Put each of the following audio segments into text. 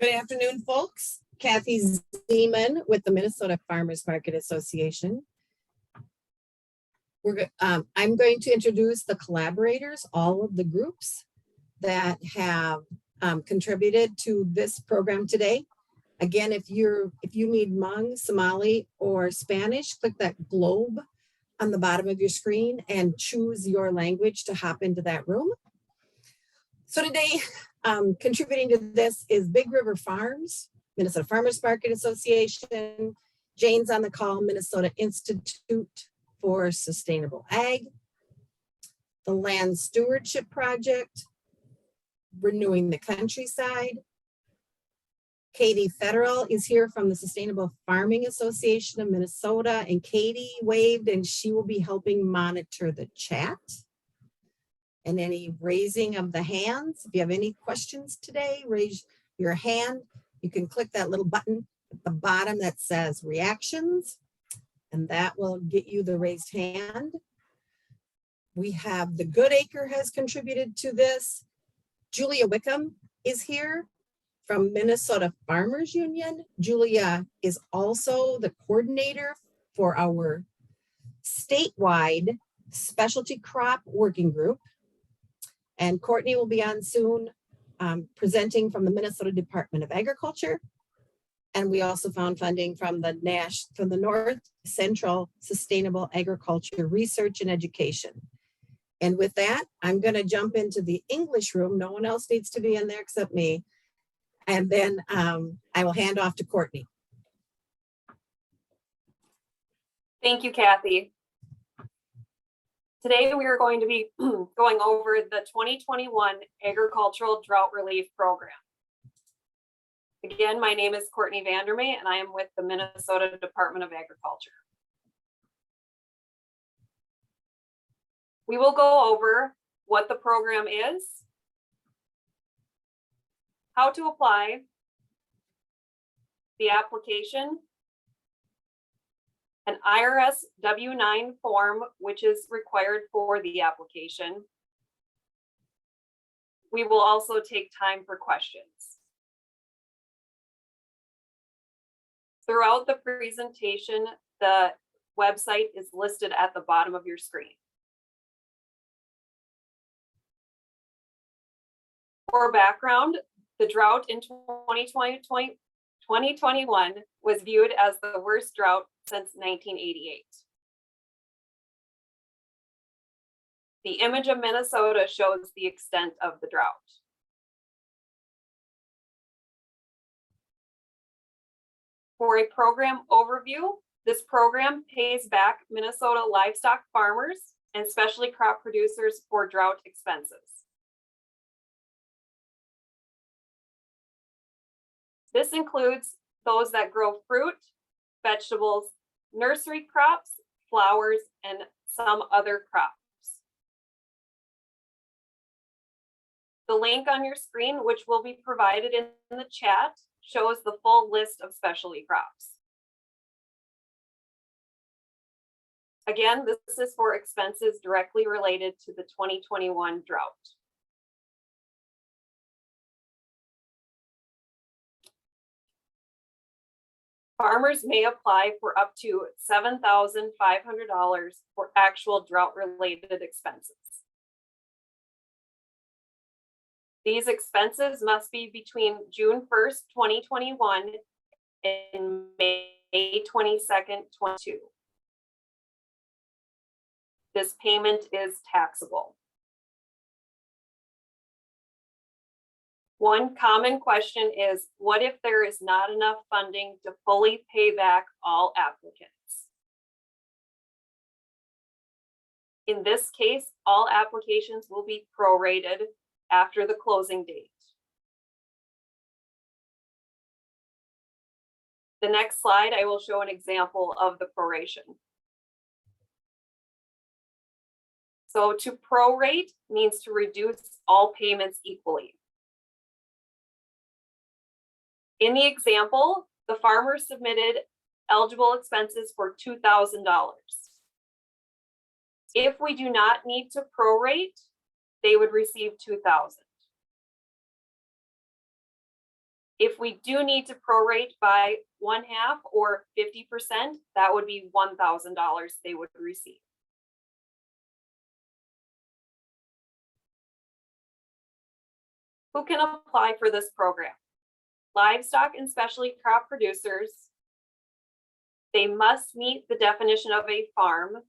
Good afternoon, folks. Kathy Zeman with the Minnesota Farmers Market Association. I'm going to introduce the collaborators, all of the groups that have contributed to this program today. Again, if you need Hmong, Somali, or Spanish, click that globe on the bottom of your screen and choose your language to hop into that room. So today, contributing to this is Big River Farms, Minnesota Farmers Market Association, Jane's on the call, Minnesota Institute for Sustainable Ag, the Land Stewardship Project, Renewing the Countryside. Katie Federal is here from the Sustainable Farming Association of Minnesota, and Katie waved and she will be helping monitor the chat. And any raising of the hands. If you have any questions today, raise your hand. You can click that little button at the bottom that says reactions, and that will get you the raised hand. We have the Good Acre has contributed to this. Julia Wickham is here from Minnesota Farmers Union. Julia is also the coordinator for our statewide specialty crop working group. And Courtney will be on soon, presenting from the Minnesota Department of Agriculture. And we also found funding from the North Central Sustainable Agriculture Research and Education. And with that, I'm going to jump into the English room. No one else needs to be in there except me. And then I will hand off to Courtney. Thank you, Kathy. Today, we are going to be going over the 2021 Agricultural Drought Relief Program. Again, my name is Courtney Vandermay, and I am with the Minnesota Department of Agriculture. We will go over what the program is, how to apply, the application, an IRS W-9 form, which is required for the application. We will also take time for questions. Throughout the presentation, the website is listed at the bottom of your screen. For background, the drought in 2021 was viewed as the worst drought since 1988. The image of Minnesota shows the extent of the drought. For a program overview, this program pays back Minnesota livestock farmers and specialty crop producers for drought expenses. This includes those that grow fruit, vegetables, nursery crops, flowers, and some other crops. The link on your screen, which will be provided in the chat, shows the full list of specialty crops. Again, this is for expenses directly related to the 2021 drought. Farmers may apply for up to $7,500 for actual drought-related expenses. These expenses must be between June 1st, 2021 and May 22nd, 2022. This payment is taxable. One common question is, what if there is not enough funding to fully pay back all applicants? In this case, all applications will be prorated after the closing date. The next slide, I will show an example of the proration. So to prorate means to reduce all payments equally. In the example, the farmer submitted eligible expenses for $2,000. If we do not need to prorate, they would receive $2,000. If we do need to prorate by 1/2 or 50%, that would be $1,000 they would receive. Who can apply for this program? Livestock and specialty crop producers. They must meet the definition of a farm.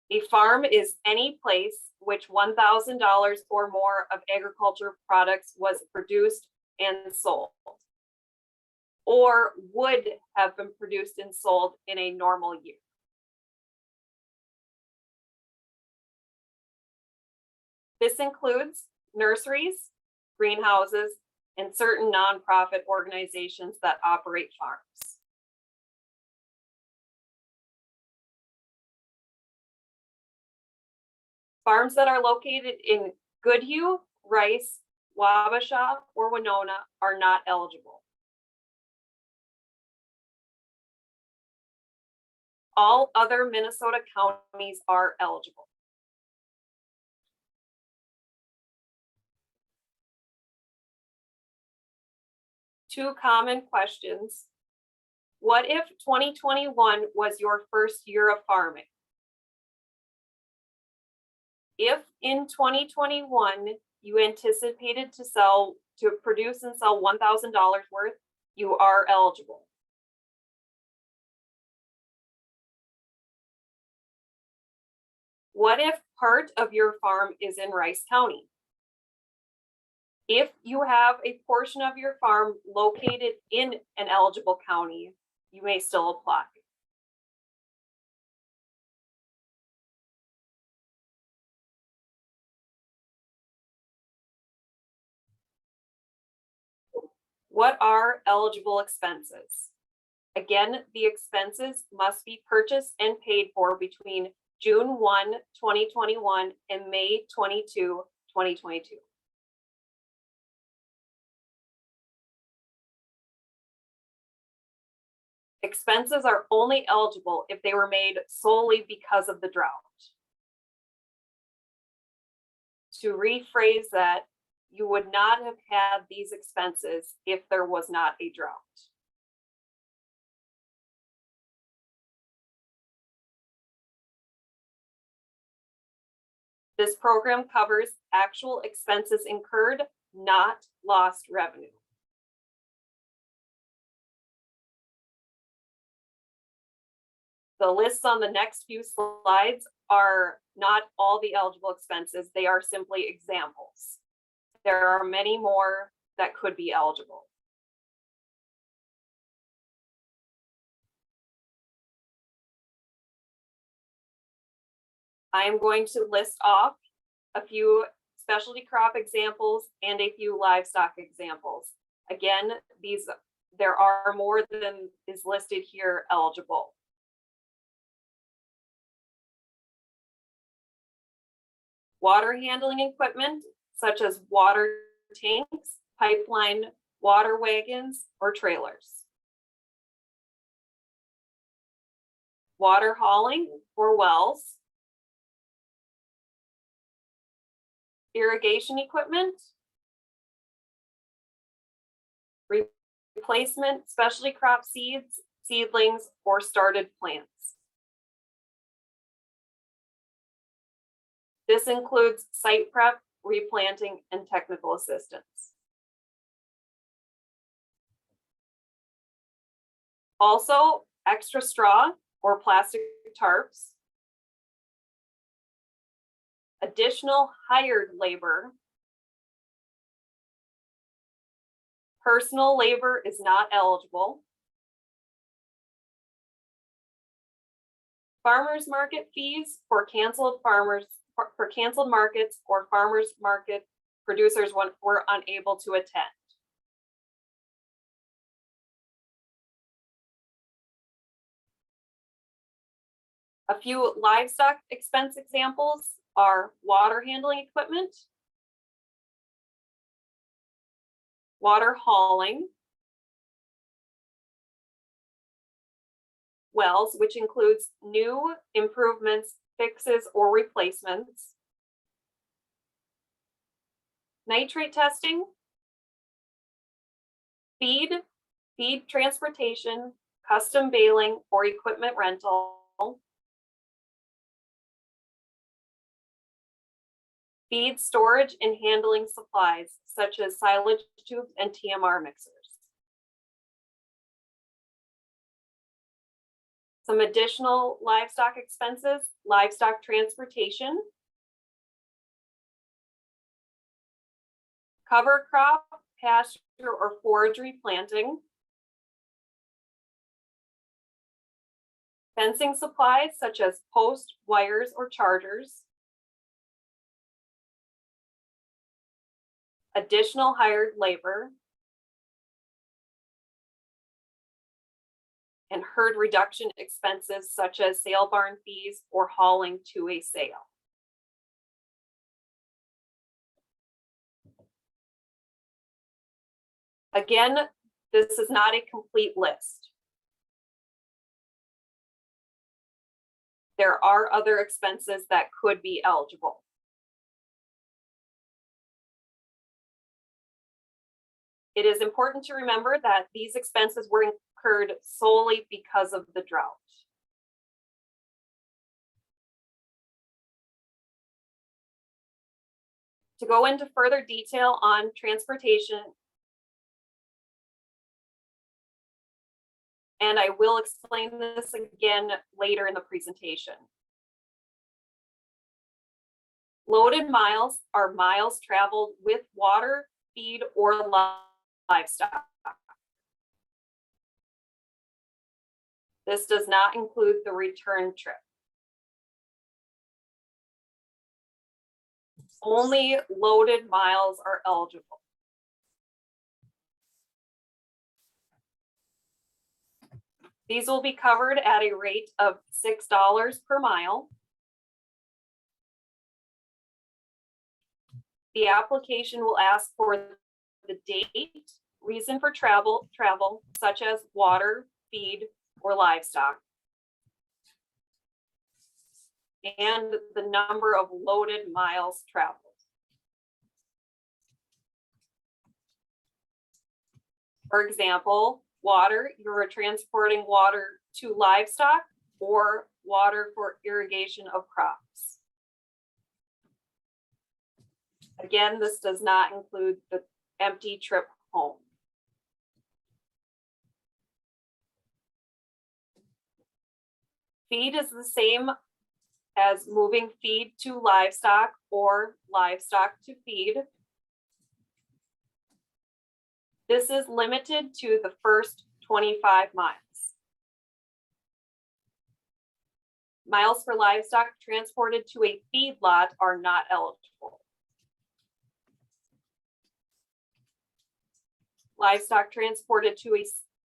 A farm is any place which $1,000 or more of agriculture products was produced and sold, or would have been produced and sold in a normal year. This includes nurseries, greenhouses, and certain nonprofit organizations that operate farms. Farms that are located in Goodhue, Rice, Wabasha, or Winona are not eligible. All other Minnesota counties are eligible. Two common questions. What if 2021 was your first year of farming? If in 2021 you anticipated to produce and sell $1,000 worth, you are eligible. What if part of your farm is in Rice County? If you have a portion of your farm located in an eligible county, you may still apply. What are eligible expenses? Again, the expenses must be purchased and paid for between June 1, 2021 and May 22, 2022. Expenses are only eligible if they were made solely because of the drought. To rephrase that, you would not have had these expenses if there was not a drought. This program covers actual expenses incurred, not lost revenue. The lists on the next few slides are not all the eligible expenses. They are simply examples. There are many more that could be eligible. I am going to list off a few specialty crop examples and a few livestock examples. Again, there are more than is listed here eligible. Water handling equipment, such as water tanks, pipeline, water wagons, or trailers. Water hauling or wells. Irrigation equipment. Replacement specialty crop seeds, seedlings, or started plants. This includes site prep, replanting, and technical assistance. Also, extra straw or plastic tarps, additional hired labor. Personal labor is not eligible. Farmers market fees for canceled markets or farmers market producers were unable to attend. A few livestock expense examples are water handling equipment, water hauling, wells, which includes new improvements, fixes, or replacements, nitrate testing, feed, feed transportation, custom baling, or equipment rental. Feed storage and handling supplies such as silage tubes and TMR mixers. Some additional livestock expenses, livestock transportation, cover crop, pasture, or forage planting, fencing supplies such as post, wires, or chargers, additional hired labor, and herd reduction expenses such as sale barn fees or hauling to a sale. Again, this is not a complete list. There are other expenses that could be eligible. It is important to remember that these expenses were incurred solely because of the drought. To go into further detail on transportation, and I will explain this again later in the presentation. Loaded miles are miles traveled with water, feed, or livestock. This does not include the return trip. Only loaded miles are eligible. These will be covered at a rate of $6 per mile. The application will ask for the date, reason for travel, such as water, feed, or livestock, and the number of loaded miles traveled. For example, water, you're transporting water to livestock or water for irrigation of crops. Again, this does not include the empty trip home. Feed is the same as moving feed to livestock or livestock to feed. This is limited to the first 25 miles. Miles for livestock transported to a feedlot are not eligible. Livestock transported to a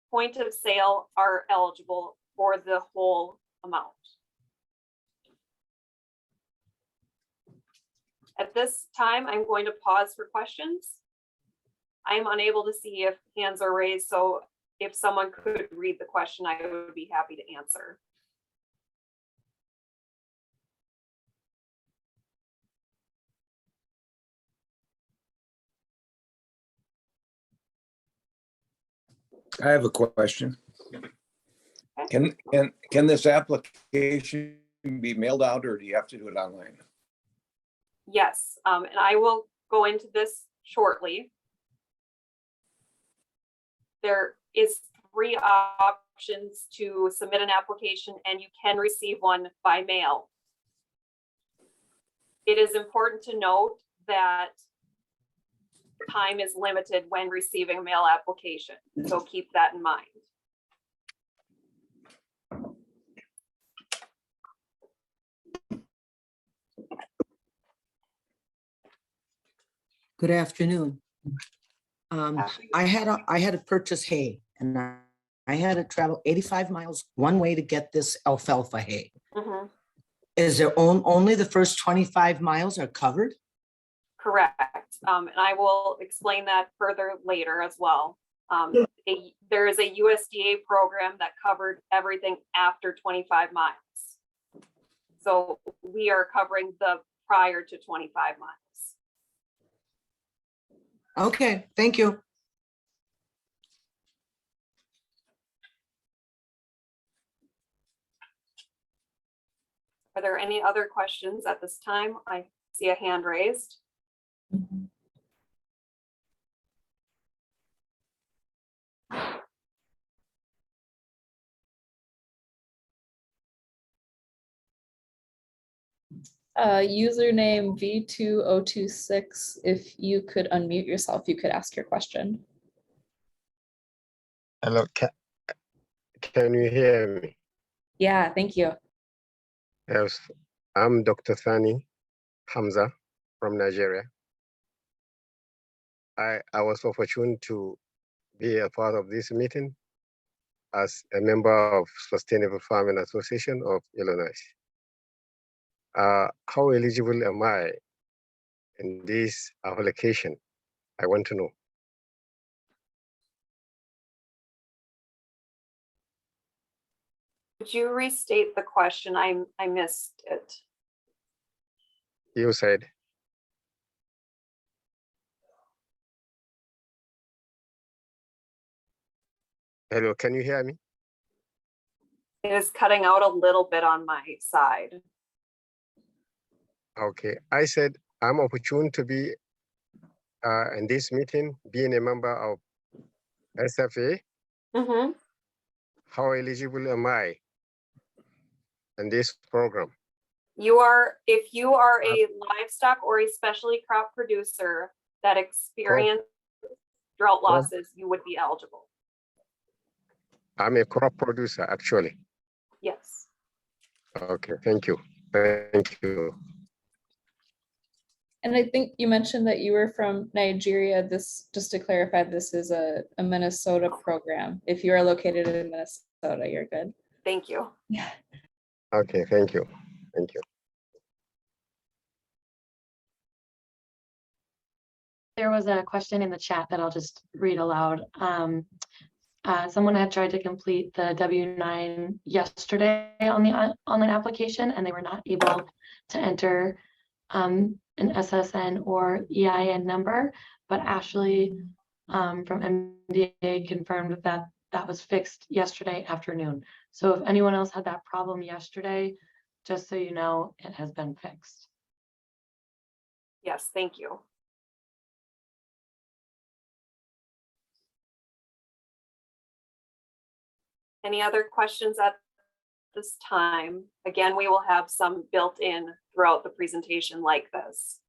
point of sale are eligible for the whole amount. At this time, I'm going to pause for questions. I am unable to see if hands are raised, so if someone could read the question, I would be happy to answer. I have a question. Can this application be mailed out, or do you have to do it online? Yes, and I will go into this shortly. There is 3 options to submit an application, and you can receive one by mail. It is important to note that time is limited when receiving a mail application, so keep that in mind. Good afternoon. I had to purchase hay, and I had to travel 85 miles one way to get this alfalfa hay. Mhm. Is there only the first 25 miles are covered? Correct. And I will explain that further later as well. There is a USDA program that covered everything after 25 miles. So we are covering the prior to 25 miles. Okay, thank you. Are there any other questions at this time? I see a hand raised. Username V2026. If you could unmute yourself, you could ask your question. Hello, can you hear me? Yeah, thank you. Yes, I'm Dr. Thani Hamza from Nigeria. I was opportune to be a part of this meeting as a member of Sustainable Farming Association of Illinois. How eligible am I in this application? I want to know. Could you restate the question? I missed it. You said, hello, can you hear me? It is cutting out a little bit on my side. Okay, I said I'm opportune to be in this meeting, being a member of SFA. Mm-hmm. How eligible am I in this program? If you are a livestock or a specialty crop producer that experience drought losses, you would be eligible. I'm a crop producer, actually. Yes. Okay, thank you. Thank you. And I think you mentioned that you were from Nigeria. This, just to clarify, this is a Minnesota program. If you are located in Minnesota, you're good. Thank you. Yeah. Okay, thank you. Thank you. There was a question in the chat that I'll just read aloud. Someone had tried to complete the W-9 yesterday on the online application, and they were not able to enter an SSN or EIN number, but Ashley from MDA confirmed that that was fixed yesterday afternoon. So if anyone else had that problem yesterday, just so you know, it has been fixed. Yes, thank you. Any other questions at this time? Again, we will have some built in throughout the presentation like this.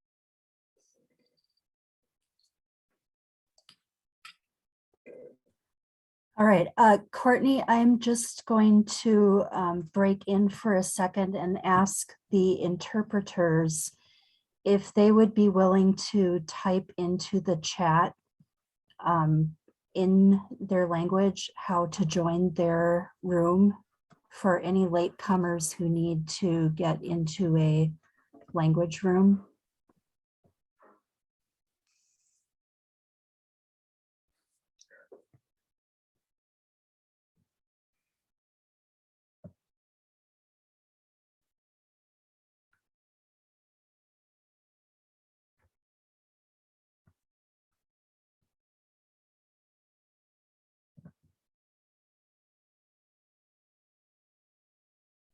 All right, Courtney, I'm just going to break in for a second and ask the interpreters if they would be willing to type into the chat in their language how to join their room for any latecomers who need to get into a language room.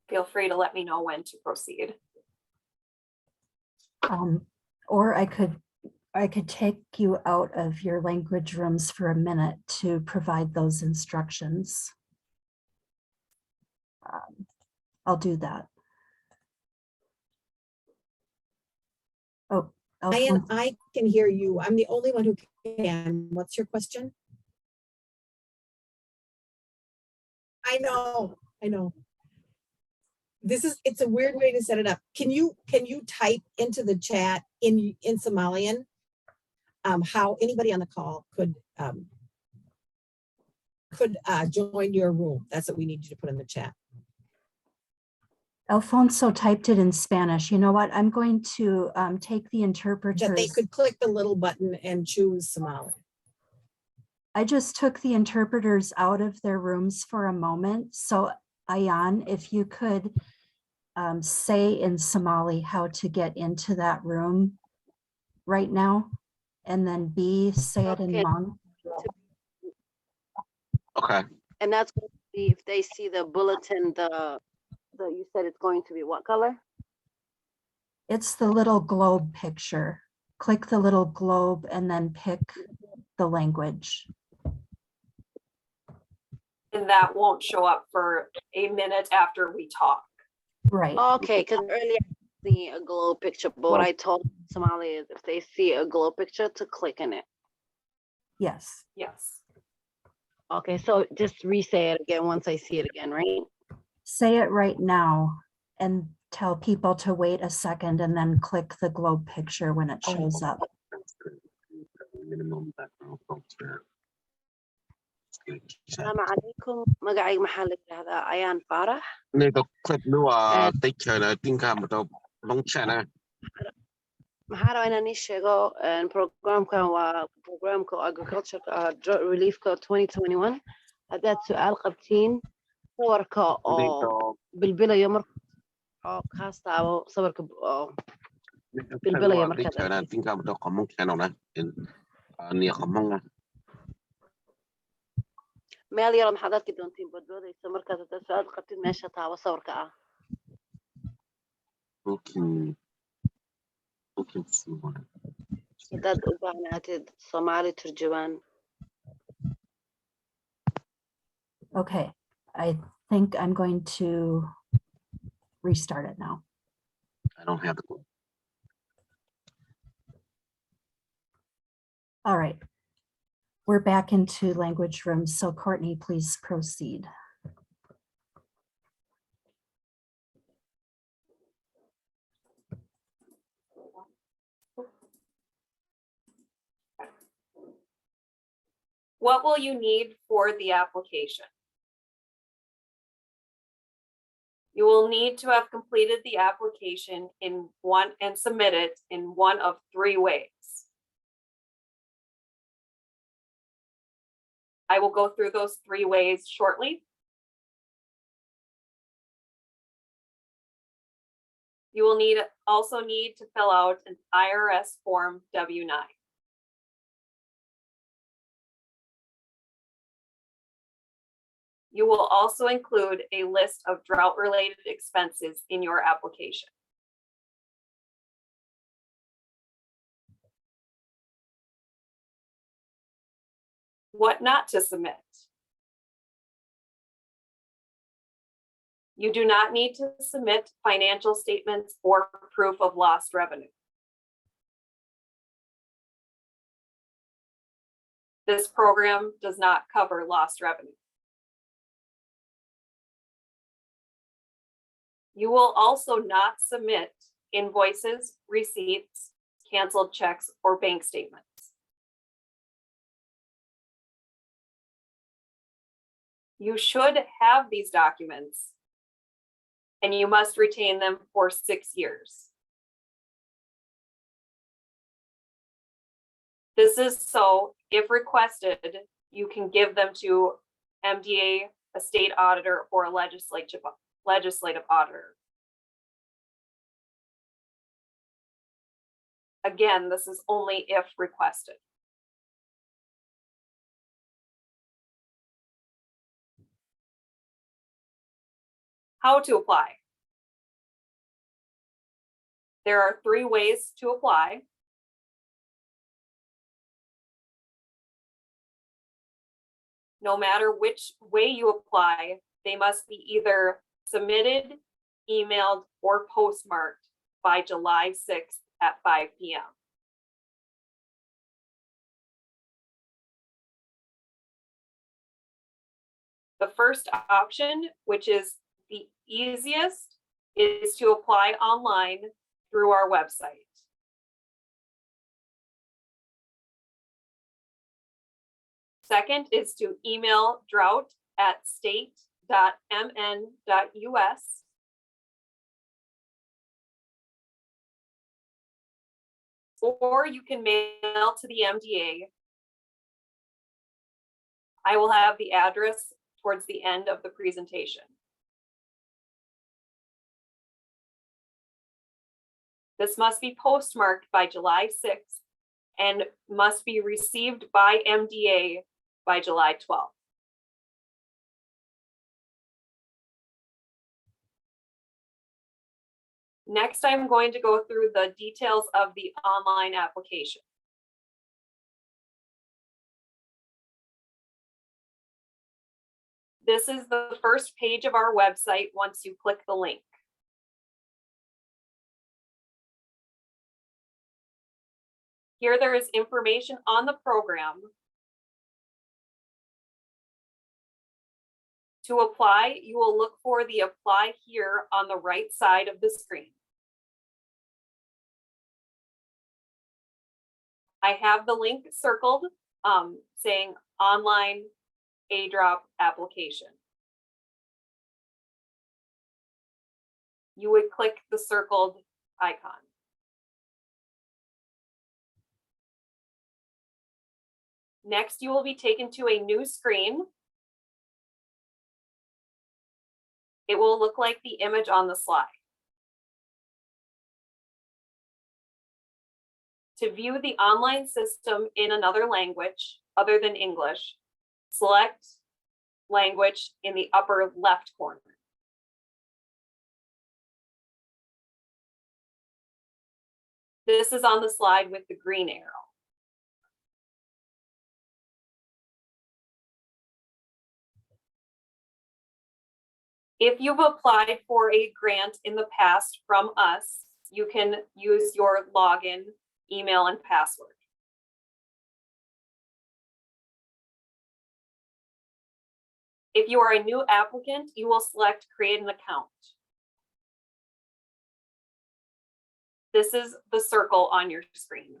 Feel free to let me know when to proceed. Or I could take you out of your language rooms for a minute to provide those instructions. I'll do that. Oh, Diane, I can hear you. I'm the only one who can. What's your question? I know. It's a weird way to set it up. Can you type into the chat in Somalian how anybody on the call could join your room? That's what we need you to put in the chat. Alfonso typed it in Spanish. You know what? I'm going to take the That interpreters. they could click the little button and choose Somali. I just took the interpreters out of their rooms for a moment. So Ayan, if you could say in Somali how to get into that room right now, and then B, say it in Okay. Hmong. Okay. And that's going to be if they see the bulletin, the you said it's going to be what color? It's the little globe picture. Click the little globe and then pick the language. And that won't show up for a minute after we talk. Right. Okay, because earlier I see a glow picture, but what I told Somali is if they see a glow picture to click in it. Yes. Yes. Okay, so just re-say it again once I see it again, right? Say it right now and tell people to wait a second and then click the globe picture when it shows up. minimum background filter. Assalamu alaikum. Magacayga maxaa la yidhahdaa Ayaan Faarax. Nito clip nu take na tinka mato long chana. Maxaa rabaa inaan ii sheego programkan waa programka agricultureka drought reliefka 2021 haddaad su-aal qabtiin sawirka oo bilbilayo mar oo kaas taabo sawirka oo bilbilayo markaad aragtid tinka mato qamon channel na in ni qamon meel yaro maxaad arki doontiin badboodaysa markaad haddaad su-aal qabtid meesha taabo sawirka ah. haddaad u baahnaatid Soomaali turjubaan. Okay, I think I'm going to restart it now. I don't have the clue. All right. We're back into language rooms. So Courtney, please proceed. What will you need for the application? You will need to have completed the application in one and submit it in one of three ways. I will go through those three ways shortly. You will also need to fill out an IRS Form W-9. You will also include a list of drought-related expenses in your application. What not to submit. You do not need to submit financial statements or proof of lost revenue. This program does not cover lost revenue. You will also not submit invoices, receipts, canceled checks, or bank statements. You should have these documents, and you must retain them for 6 years. This is so, if requested, you can give them to MDA, a state auditor, or a legislative auditor. Again, this is only if requested. How to apply. There are 3 ways to apply. No matter which way you apply, they must be either submitted, emailed, or postmarked by July 6th at 5 p.m. The first option, which is the easiest, is to apply online through our website. Second is to email drought@state.mn.us. Or you can mail to the MDA. I will have the address towards the end of the presentation. This must be postmarked by July 6th and must be received by MDA by July 12th. Next, I'm going to go through the details of the online application. This is the first page of our website once you click the link. Here there is information on the program. To apply, you will look for the apply here on the right side of the screen. I have the link circled saying online Drought application. You would click the circled icon. Next, you will be taken to a new screen. It will look like the image on the slide. To view the online system in another language other than English, select language in the upper left corner. This is on the slide with the green arrow. If you've applied for a grant in the past from us, you can use your login, email, and password. If you are a new applicant, you will select create an account. This is the circle on your screen.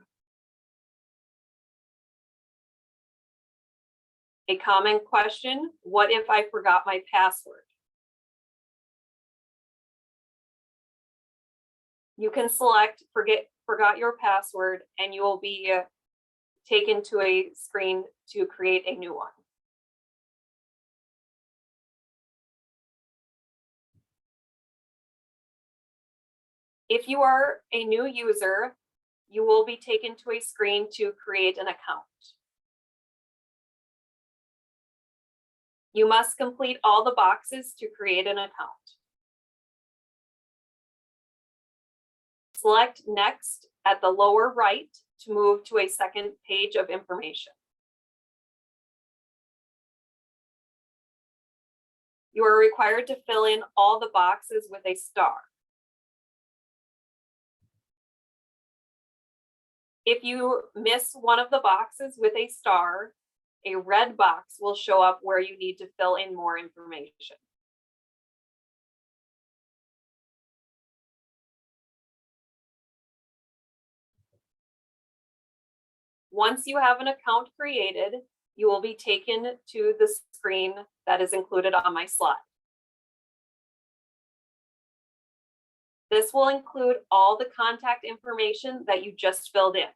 A common question, what if I forgot my password? You can select forgot your password and you will be taken to a screen to create a new one. If you are a new user, you will be taken to a screen to create an account. You must complete all the boxes to create an account. Select Next at the lower right to move to a second page of information. You are required to fill in all the boxes with a star. If you miss one of the boxes with a star, a red box will show up where you need to fill in more information. Once you have an account created, you will be taken to the screen that is included on my slide. This will include all the contact information that you just filled in.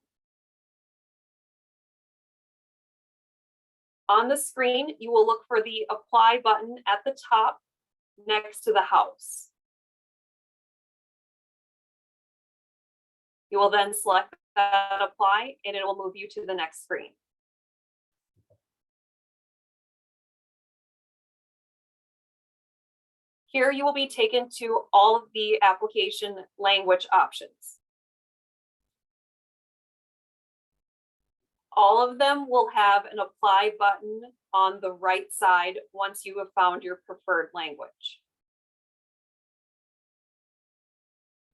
On the screen, you will look for the apply button at the top next to the house. You will then select that apply and it will move you to the next screen. Here you will be taken to all of the application language options. All of them will have an apply button on the right side once you have found your preferred language.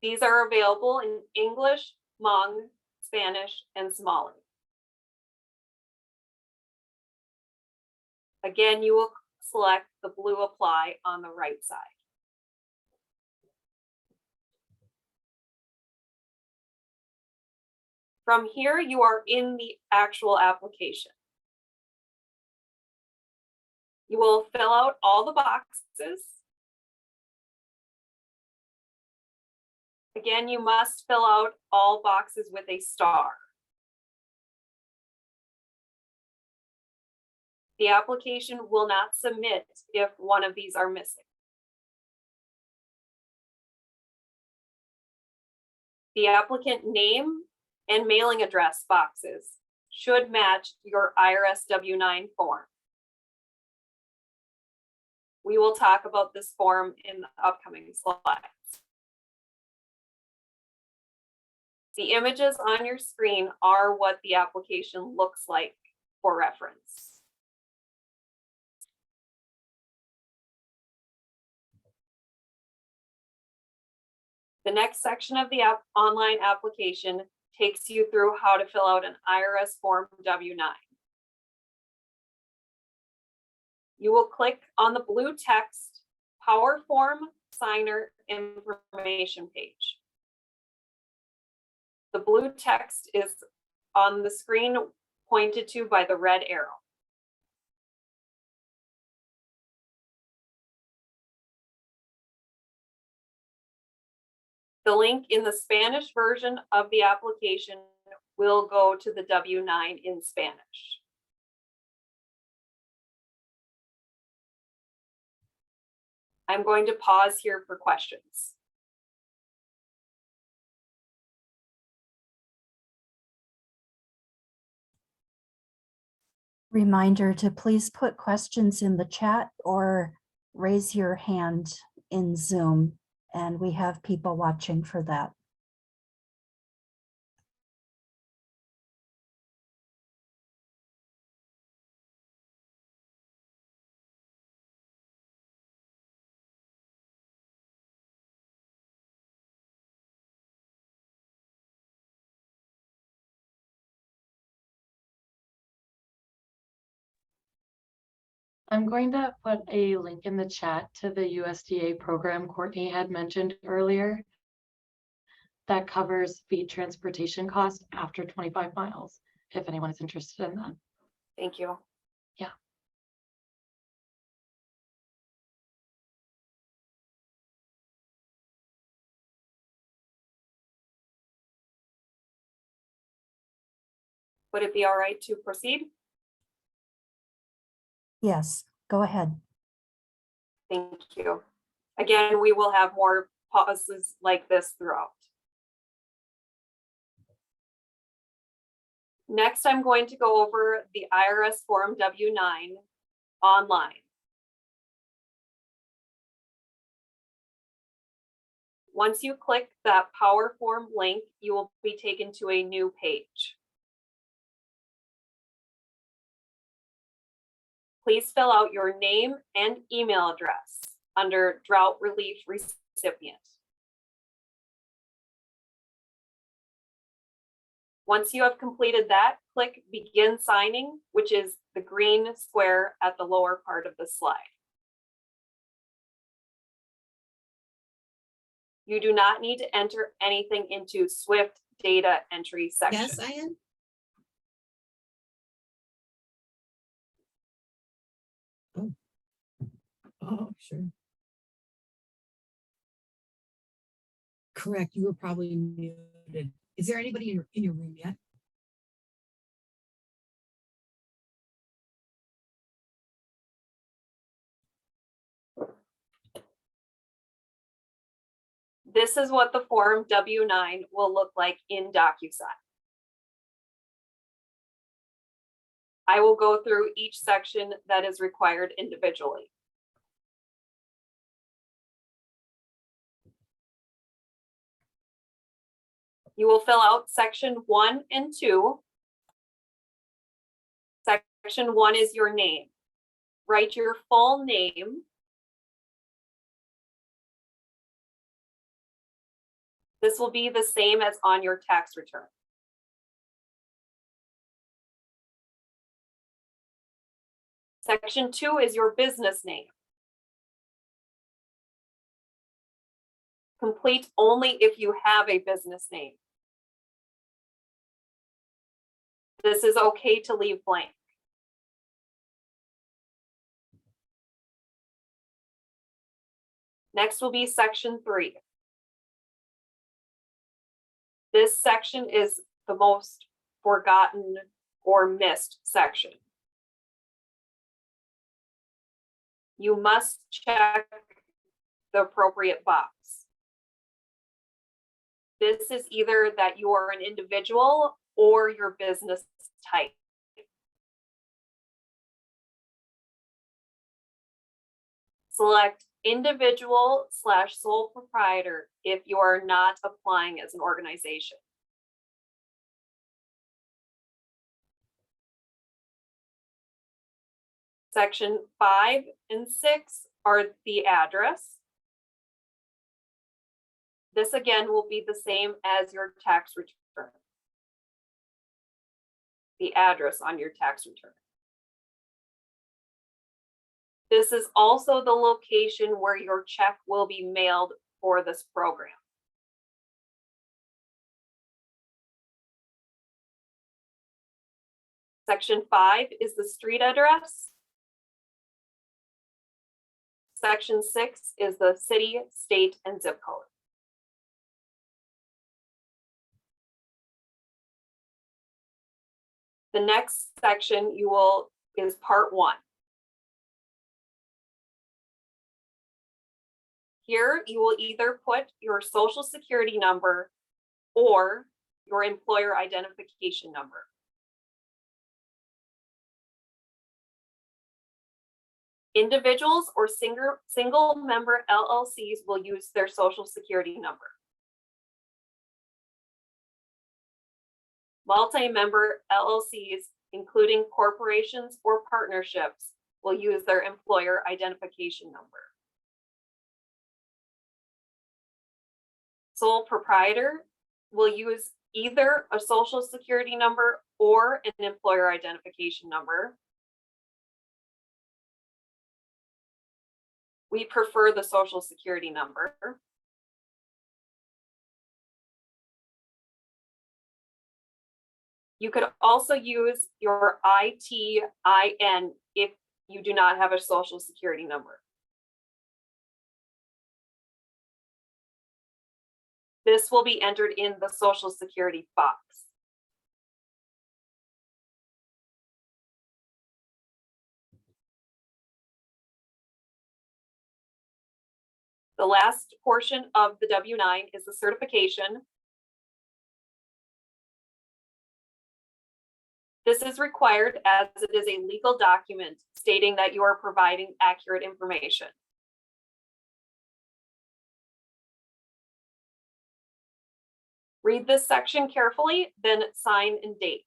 These are available in English, Hmong, Spanish, and Somali. Again, you will select the blue apply on the right side. From here, you are in the actual application. You will fill out all the boxes. Again, you must fill out all boxes with a star. The application will not submit if one of these are missing. The applicant name and mailing address boxes should match your IRS W-9 form. We will talk about this form in the upcoming slides. The images on your screen are what the application looks like for reference. The next section of the online application takes you through how to fill out an IRS Form W-9. You will click on the blue text Power Form Signer Information page. The blue text is on the screen pointed to by the red arrow. The link in the Spanish version of the application will go to the W-9 in Spanish. I'm going to pause here for questions. Reminder to please put questions in the chat or raise your hand in Zoom, and we have people watching for that. I'm going to put a link in the chat to the USDA program Courtney had mentioned earlier that covers feed transportation costs after 25 miles, if anyone is interested in that. Thank you. Yeah. Would it be all right to proceed? Yes, go ahead. Thank you. Again, we will have more pauses like this throughout. Next, I'm going to go over the IRS Form W-9 online. Once you click that Power Form link, you will be taken to a new page. Please fill out your name and email address under Drought Relief Recipient. Once you have completed that, click Begin Signing, which is the green square at the lower part of the slide. You do not need to enter anything into Swift data entry section. Yes, I am. Oh. Oh, sure. Correct. You were probably muted. Is there anybody in your room yet? This is what the Form W-9 will look like in DocuSign. I will go through each section that is required individually. You will fill out section 1 and 2. Section 1 is your name. Write your full name. This will be the same as on your tax return. Section 2 is your business name. Complete only if you have a business name. This is okay to leave blank. Next will be section 3. This section is the most forgotten or missed section. You must check the appropriate box. This is either that you are an individual or your business type. Select individual/sole proprietor if you are not applying as an organization. Section 5 and 6 are the address. This again will be the same as your tax return. The address on your tax return. This is also the location where your check will be mailed for this program. Section 5 is the street address. Section 6 is the city, state, and zip code. The next section is part 1. Here, you will either put your social security number or your employer identification number. Individuals or single member LLCs will use their social security number. Multi-member LLCs, including corporations or partnerships, will use their employer identification number. Sole proprietor will use either a social security number or an employer identification number. We prefer the social security number. You could also use your ITIN if you do not have a social security number. This will be entered in the social security box. The last portion of the W-9 is the certification. This is required as it is a legal document stating that you are providing accurate information. Read this section carefully, then sign and date.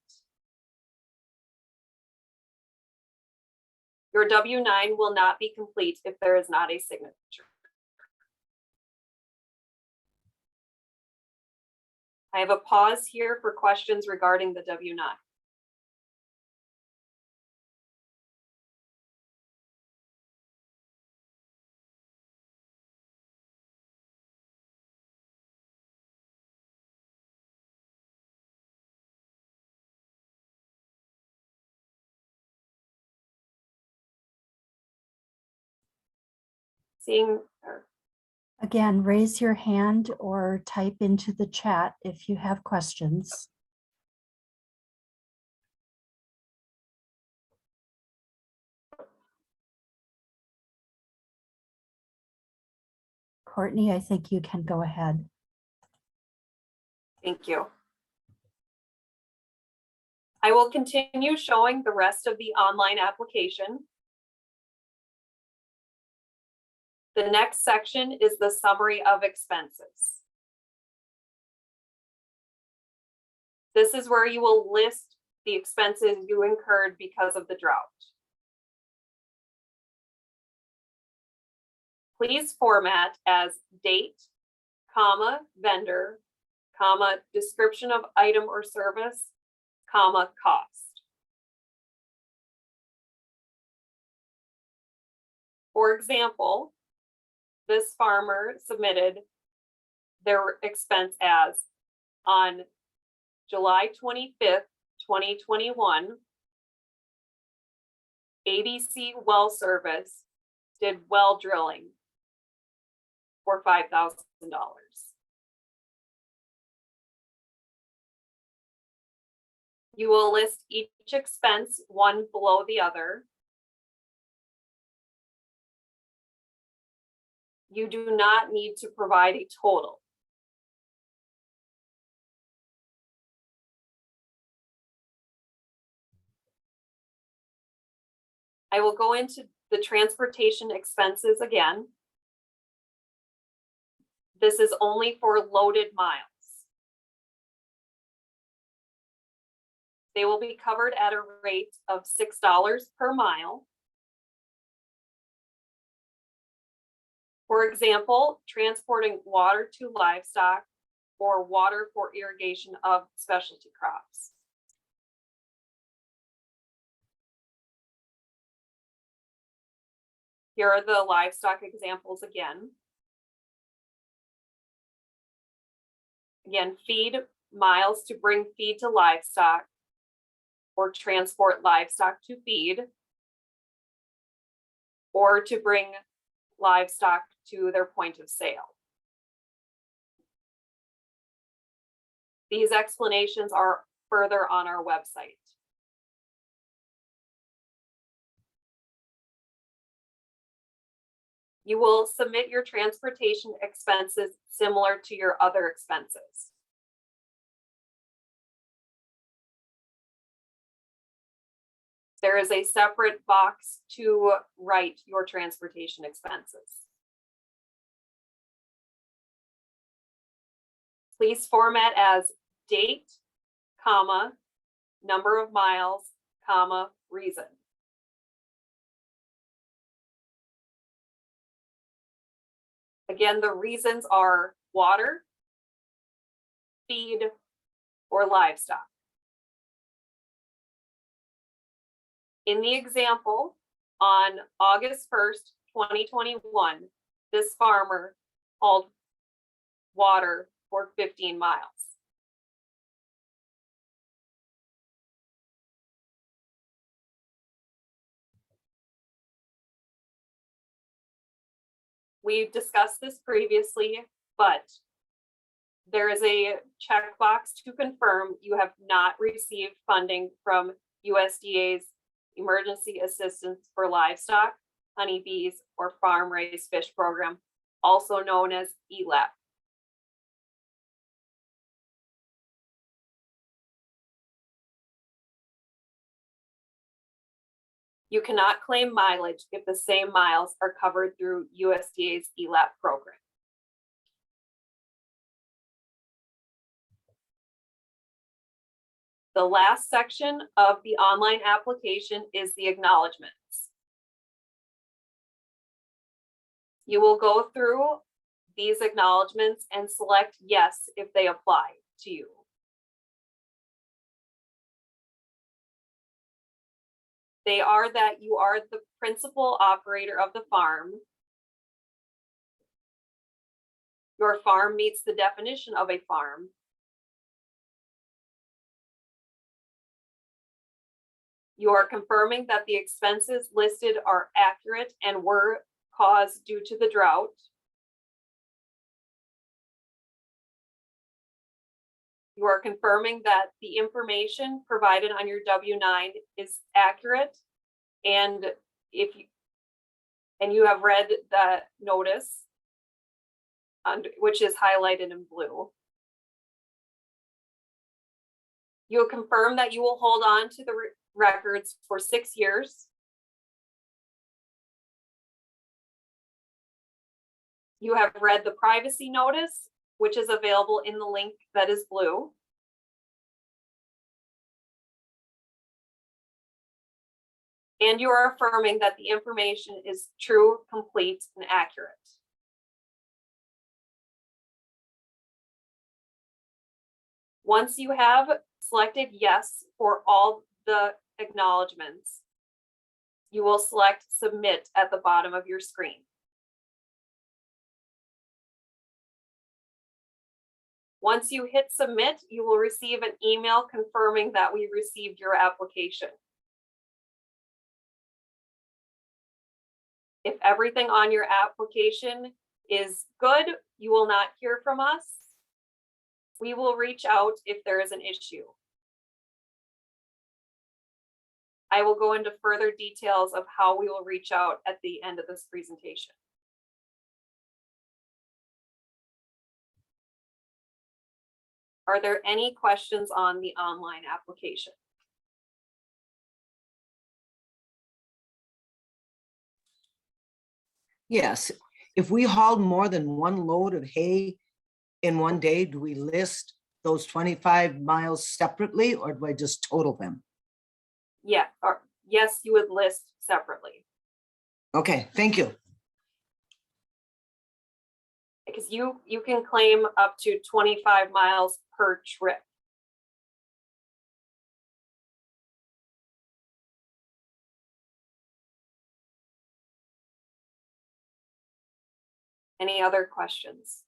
Your W-9 will not be complete if there is not a signature. I have a pause here for questions regarding the W-9. Again, raise your hand or type into the chat if you have questions. Courtney, I think you can go ahead. Thank you. I will continue showing the rest of the online application. The next section is the summary of expenses. This is where you will list the expenses you incurred because of the drought. Please format as date, comma, vendor, comma, description of item or service, comma, cost. For example, this farmer submitted their expense as on July 25th, 2021, ABC Well Service did well drilling for $5,000. You will list each expense one below the other. You do not need to provide a total. I will go into the transportation expenses again. This is only for loaded miles. They will be covered at a rate of $6 per mile. For example, transporting water to livestock or water for irrigation of specialty crops. Here are the livestock examples again. Again, feed miles to bring feed to livestock or transport livestock to feed or to bring livestock to their point of sale. These explanations are further on our website. You will submit your transportation expenses similar to your other expenses. There is a separate box to write your transportation expenses. Please format as date, comma, number of miles, comma, reason. Again, the reasons are water, feed, or livestock. In the example, on August 1st, 2021, this farmer hauled water for 15 miles. We've discussed this previously, but there is a checkbox to confirm you have not received funding from USDA's Emergency Assistance for Livestock, Honeybees, or Farm Raised Fish Program, also known as ELAP. You cannot claim mileage if the same miles are covered through USDA's ELAP program. The last section of the online application is the acknowledgements. You will go through these acknowledgements and select yes if they apply to you. They are that you are the principal operator of the farm. Your farm meets the definition of a farm. You are confirming that the expenses listed are accurate and were caused due to the drought. You are confirming that the information provided on your W-9 is accurate, and you have read the notice, which is highlighted in blue. You will confirm that you will hold on to the records for 6 years. You have read the privacy notice, which is available in the link that is blue. And you are affirming that the information is true, complete, and accurate. Once you have selected yes for all the acknowledgements, you will select submit at the bottom of your screen. Once you hit submit, you will receive an email confirming that we received your application. If everything on your application is good, you will not hear from us. We will reach out if there is an issue. I will go into further details of how we will reach out at the end of this presentation. Are there any questions on the online application? Yes, if we haul more than one load of hay in one day, do we list those 25 miles separately, or do I just total them? Yeah, or yes, you would list separately. Okay, thank you. is you can claim up to 25 miles per trip. Any other questions?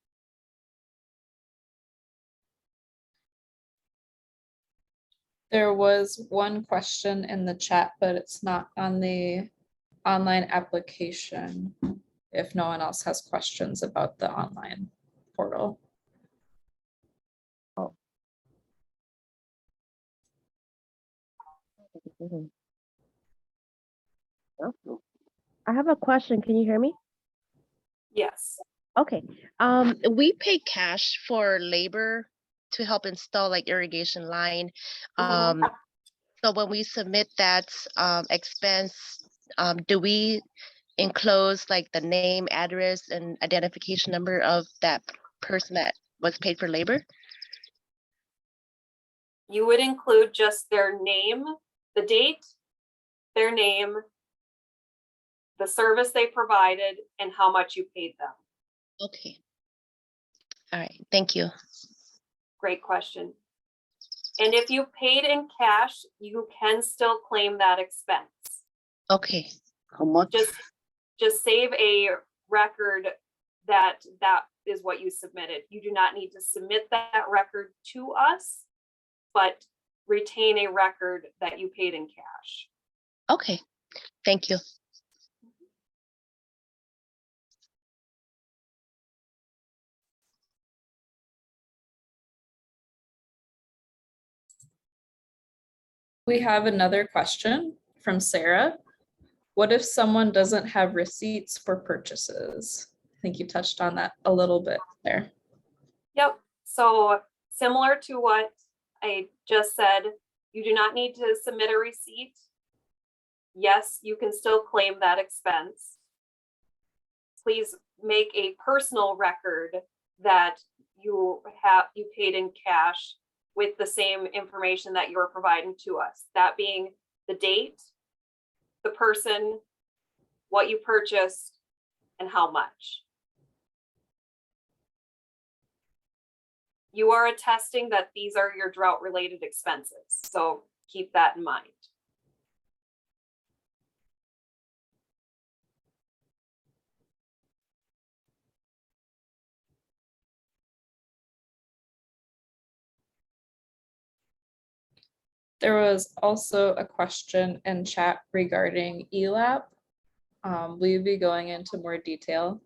There was one question in the chat, but it's not on the online application. If no one else has questions about the online portal. I have a question. Can you hear me? Yes. Okay. We pay cash for labor to help install like irrigation line. So when we submit that expense, do we enclose like the name, address, and identification number of that person that was paid for labor? You would include just their name, the date, their name, the service they provided, and how much you paid them. Okay. All right. Thank you. Great question. And if you paid in cash, you can still claim that expense. Okay. How much? Just save a record that is what you submitted. You do not need to submit that record to us, but retain a record that you paid in cash. Okay. Thank you. We have another question from Sarah. What if someone doesn't have receipts for purchases? I think you touched on that a little bit there. Yep. So similar to what I just said, you do not need to submit a receipt. Yes, you can still claim that expense. Please make a personal record that you paid in cash with the same information that you're providing to us. That being the date, the person, what you purchased, and how much. You are attesting that these are your drought-related expenses, so keep that in mind. There was also a question in chat regarding ELAP. Will you be going into more detail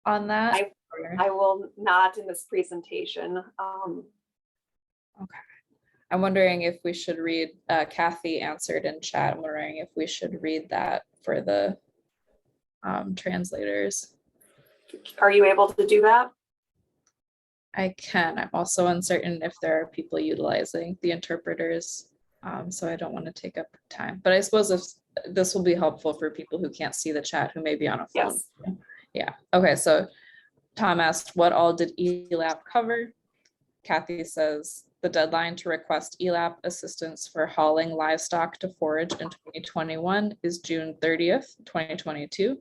on that? I will not in this presentation. Okay. I'm wondering if we should read, Kathy answered in chat, I'm wondering if we should read that for the translators. Are you able to do that? I can. I'm also uncertain if there are people utilizing the interpreters, so I don't want to take up time. But I suppose if this will be helpful for people who can't see the chat, who may be on a phone. Yes. Yeah. Okay. So Tom asked, what all did ELAP cover? Kathy says the deadline to request ELAP assistance for hauling livestock to forage in 2021 is June 30th, 2022.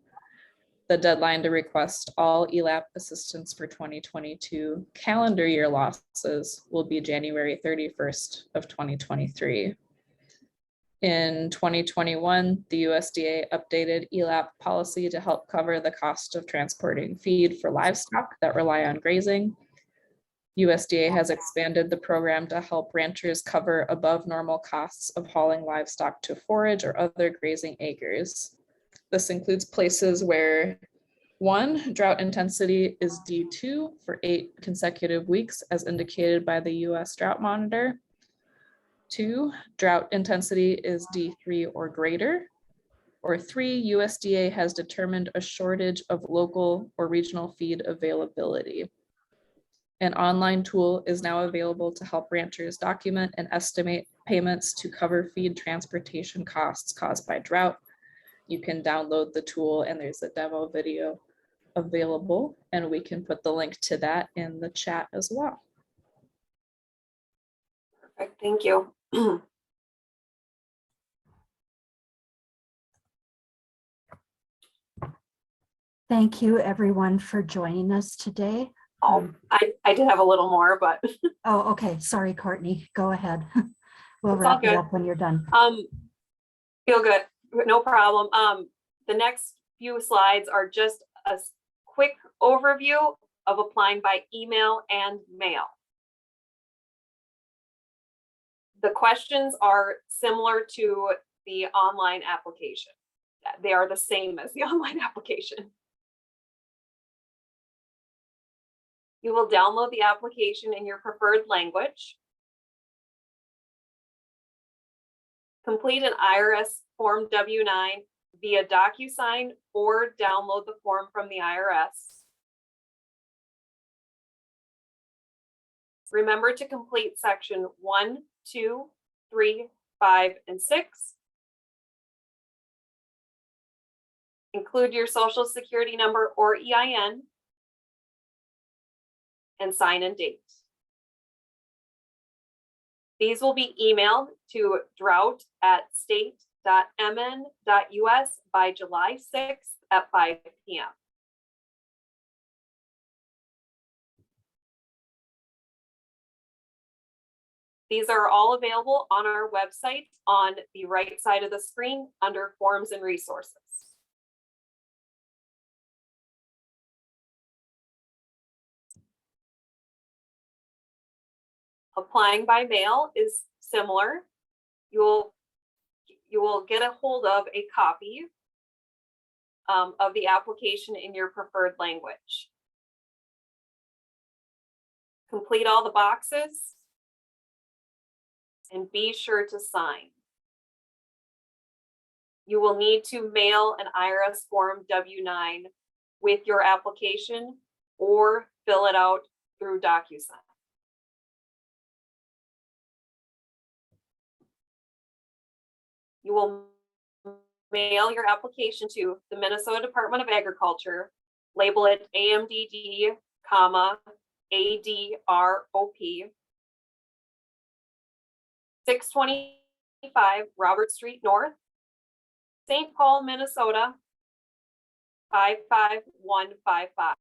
The deadline to request all ELAP assistance for 2022 calendar year losses will be January 31st of 2023. In 2021, the USDA updated ELAP policy to help cover the cost of transporting feed for livestock that rely on grazing. USDA has expanded the program to help ranchers cover above normal costs of hauling livestock to forage or other grazing acres. This includes places where 1, drought intensity is D2 for 8 consecutive weeks as indicated by the US Drought Monitor. 2, drought intensity is D3 or greater. Or 3, USDA has determined a shortage of local or regional feed availability. An online tool is now available to help ranchers document and estimate payments to cover feed transportation costs caused by drought. You can download the tool and there's a demo video available, and we can put the link to that in the chat as well. Perfect. Thank you. Thank you, everyone, for joining us today. Oh, I did have a little more, but Oh, okay. Sorry, Courtney. Go ahead. We'll It's all wrap it good. up when you're done. feel good, no problem. The next few slides are just a quick overview of applying by email and mail. The questions are similar to the online application. They are the same as the online application. You will download the application in your preferred language. Complete an IRS Form W-9 via DocuSign or download the form from the IRS. Remember to complete section 1, 2, 3, 5, and 6. Include your social security number or EIN and sign and date. These will be emailed to drought@state.mn.us by July 6th at 5 p.m. These are all available on our website on the right side of the screen under Forms and Resources. Applying by mail is similar. You will get a hold of a copy of the application in your preferred language. Complete all the boxes and be sure to sign. You will need to mail an IRS Form W-9 with your application or fill it out through DocuSign. You will mail your application to the Minnesota Department of Agriculture, label it AMDD, ADROP, 625 Robert Street North, St. Paul, Minnesota, 55155.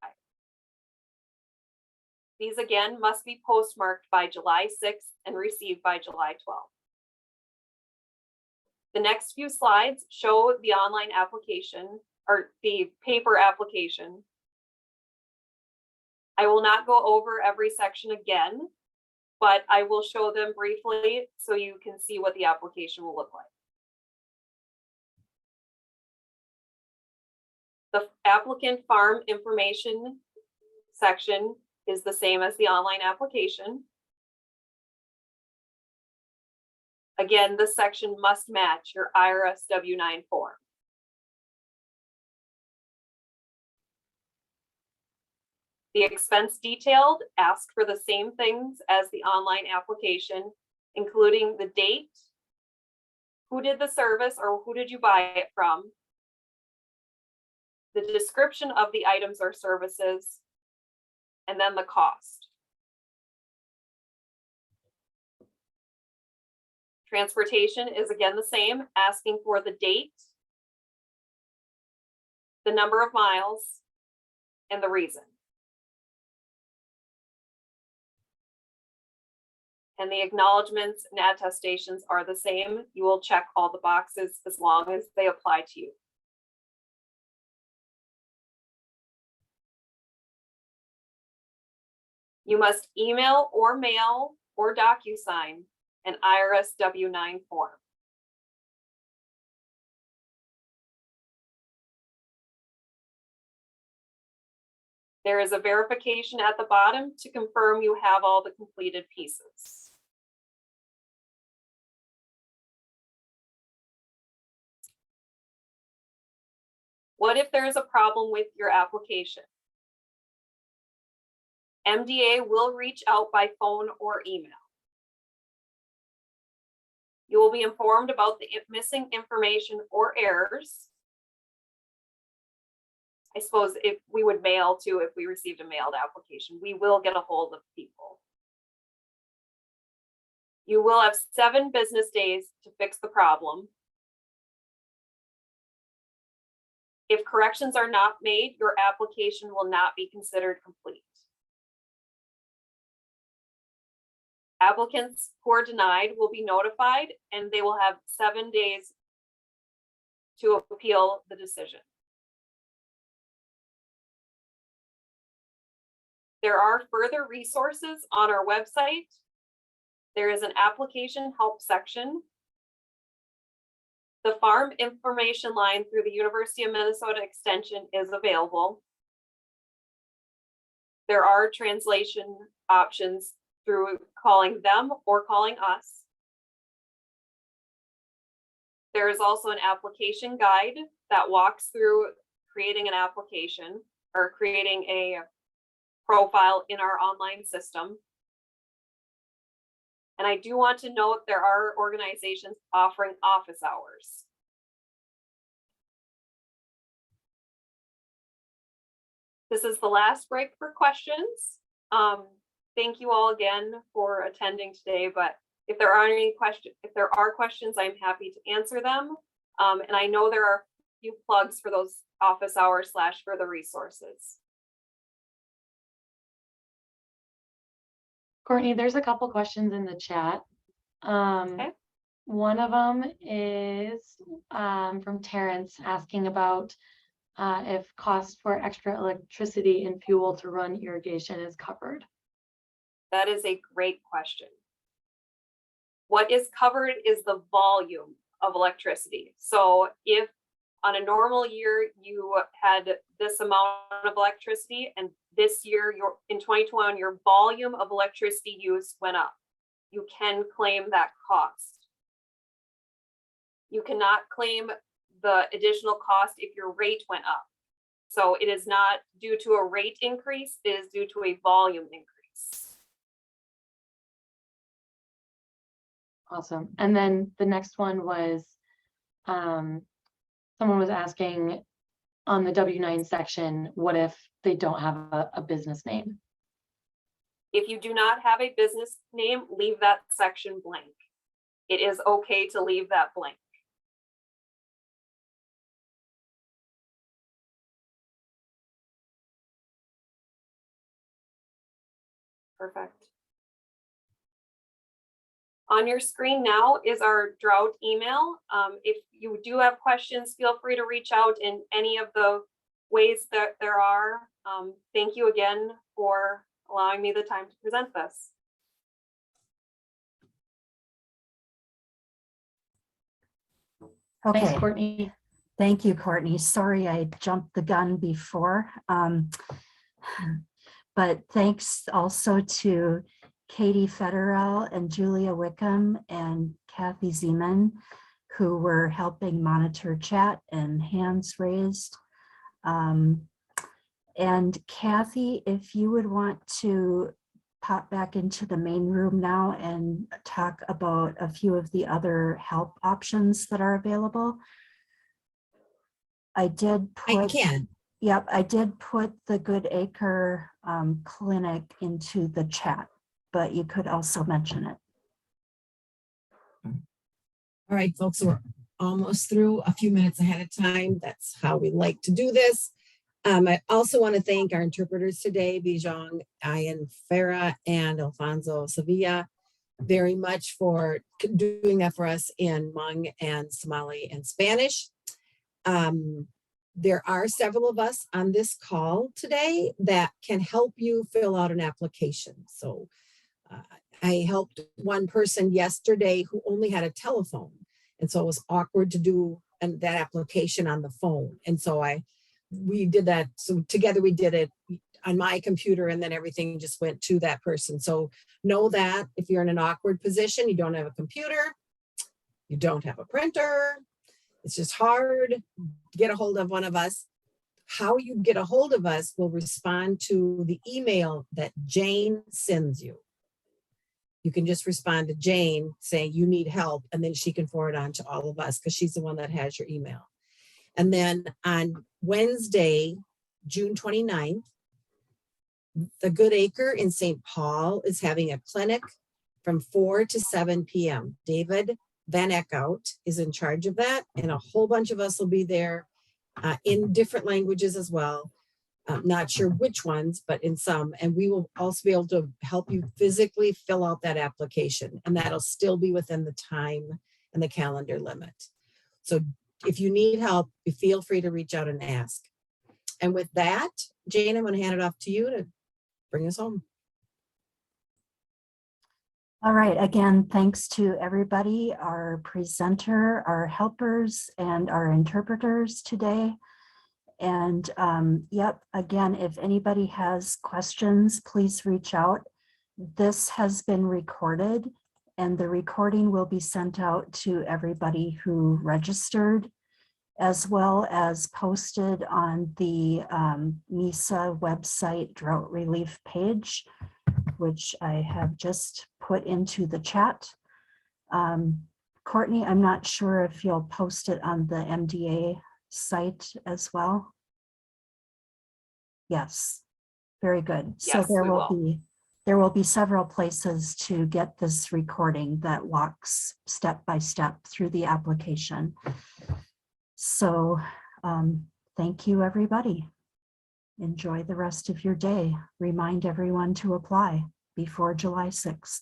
These again must be postmarked by July 6th and received by July 12th. The next few slides show the online application or the paper application. I will not go over every section again, but I will show them briefly so you can see what the application will look like. The applicant farm information section is the same as the online application. Again, this section must match your IRS W-9 form. The expense detailed asks for the same things as the online application, including the date, who did the service or who did you buy it from, the description of the items or services, and then the cost. Transportation is again the same, asking for the date, the number of miles, and the reason. And the acknowledgements and attestations are the same. You will check all the boxes as long as they apply to you. You must email or mail or DocuSign an IRS W-9 form. There is a verification at the bottom to confirm you have all the completed pieces. What if there is a problem with your application? MDA will reach out by phone or email. You will be informed about the missing information or errors. I suppose if we would mail too, if we received a mailed application, we will get a hold of people. You will have 7 business days to fix the problem. If corrections are not made, your application will not be considered complete. Applicants who are denied will be notified and they will have 7 days to appeal the decision. There are further resources on our website. There is an application help section. The farm information line through the University of Minnesota Extension is available. There are translation options through calling them or calling us. There is also an application guide that walks through creating an application or creating a profile in our online system. And I do want to note there are organizations offering office hours. This is the last break for questions. Thank you all again for attending today, but if there are questions, I'm happy to answer them. And I know there are a few plugs for those office hours / further resources. Courtney, there's a couple questions in the chat. Okay. One of them is from Terrence asking about if cost for extra electricity and fuel to run irrigation is covered. That is a great question. What is covered is the volume of electricity. So if on a normal year you had this amount of electricity and this year in 2021 your volume of electricity use went up, you can claim that cost. You cannot claim the additional cost if your rate went up. So it is not due to a rate increase, it is due to a volume increase. Awesome. And then the next one was, someone was asking on the W-9 section, what if they don't have a business name? If you do not have a business name, leave that section blank. It is okay to leave that blank. Perfect. On your screen now is our Drought email. If you do have questions, feel free to reach out in any of the ways that there are. Thank you again for allowing me the time to present this. Okay. Thanks, Courtney. Thank you, Courtney. Sorry, I jumped the gun before. But thanks also to Katie Federell and Julia Wickham and Kathy Zeman, who were helping monitor chat and hands raised. And Kathy, if you would want to pop back into the main room now and talk about a few of the other help options that are available. I can. Yep, I did put the Good Acre clinic into the chat, but you could also mention it. All right, folks, we're almost through a few minutes ahead of time. That's how we like to do this. I also want to thank our interpreters today, Bijong, Ian Farah, and Alfonso Sevilla, very much for doing that for us in Hmong and Somali and Spanish. There are several of us on this call today that can help you fill out an application. So I helped one person yesterday who only had a telephone. And so it was awkward to do that application on the phone. And so we did that. So together we did it on my computer and then everything just went to that person. So know that if you're in an awkward position, you don't have a computer, you don't have a printer, it's just hard to get a hold of one of us. How you get a hold of us will respond to the email that Jane sends you. You can just respond to Jane saying you need help, and then she can forward on to all of us because she's the one that has your email. And then on Wednesday, June 29th, the Good Acre in St. Paul is having a clinic from 4 to 7 p.m. David Van Eckhout is in charge of that, and a whole bunch of us will be there. in different languages as well. Not sure which ones, but in some. And we will also be able to help you physically fill out that application, and that'll still be within the time and the calendar limit. So if you need help, you feel free to reach out and ask. And with that, Jane, I'm going to hand it off to you to bring us home. All right, again, thanks to everybody, our presenter, our helpers, and our interpreters today. And yep, again, if anybody has questions, please reach out. This has been recorded, and the recording will be sent out to everybody who registered, as well as posted on the NISA website drought relief page, which I have just put into the chat. Courtney, I'm not sure if you'll post it on the MDA site as well. Yes, very good. So Yes, there will be several places to get this recording that walks step by step through the application. So thank you, everybody. Enjoy the rest of your day. Remind everyone to apply before July 6th.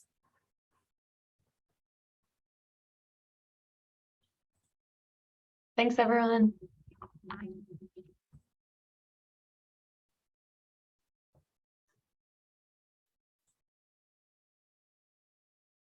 Thanks, everyone.